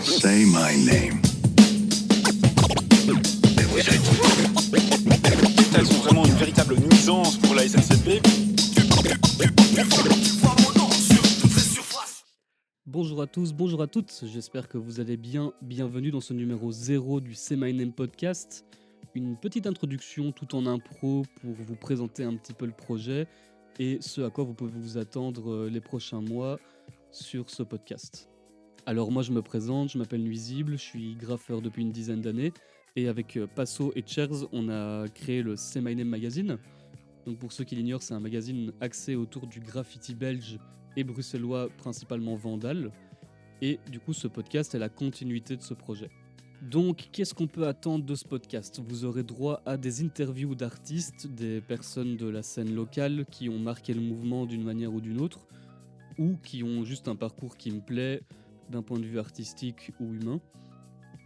Say my name. Elles sont vraiment une véritable nuisance pour la SNCF. Bonjour à tous, bonjour à toutes, j'espère que vous allez bien. Bienvenue dans ce numéro 0 du Say My Name podcast. Une petite introduction tout en impro pour vous présenter un petit peu le projet et ce à quoi vous pouvez vous attendre les prochains mois sur ce podcast. Alors moi je me présente, je m'appelle Nuisible, je suis graffeur depuis une dizaine d'années et avec Passo et Chers on a créé le Say My Name magazine. Donc pour ceux qui l'ignorent, c'est un magazine axé autour du graffiti belge et bruxellois, principalement Vandal. Et du coup, ce podcast est la continuité de ce projet. Donc, qu'est-ce qu'on peut attendre de ce podcast ? Vous aurez droit à des interviews d'artistes, des personnes de la scène locale qui ont marqué le mouvement d'une manière ou d'une autre, ou qui ont juste un parcours qui me plaît d'un point de vue artistique ou humain.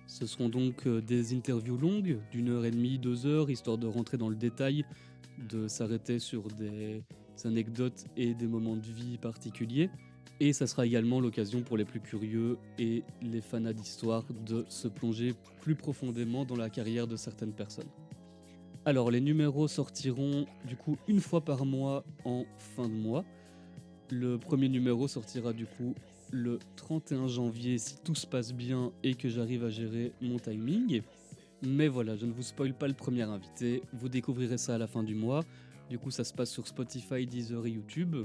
Ce seront donc des interviews longues, d'1h30, 2 heures, histoire de rentrer dans le détail, de s'arrêter sur des anecdotes et des moments de vie particuliers. Et ça sera également l'occasion pour les plus curieux et les fanats d'histoire de se plonger plus profondément dans la carrière de certaines personnes. Alors les numéros sortiront du coup une fois par mois en fin de mois. Le premier numéro sortira du coup le 31 janvier si tout se passe bien et que j'arrive à gérer mon timing. Mais voilà, je ne vous spoil pas le premier invité, vous découvrirez ça à la fin du mois. Du coup, ça se passe sur Spotify, Deezer et YouTube.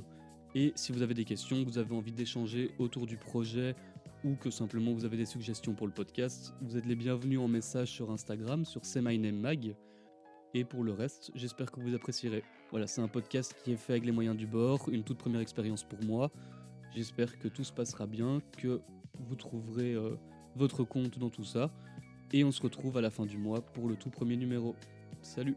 Et si vous avez des questions, vous avez envie d'échanger autour du projet ou que simplement vous avez des suggestions pour le podcast, vous êtes les bienvenus en message sur Instagram, sur Say My Name Mag. Et pour le reste, j'espère que vous apprécierez. Voilà, c'est un podcast qui est fait avec les moyens du bord, une toute première expérience pour moi. J'espère que tout se passera bien, que vous trouverez votre compte dans tout ça. Et on se retrouve à la fin du mois pour le tout premier numéro. Salut!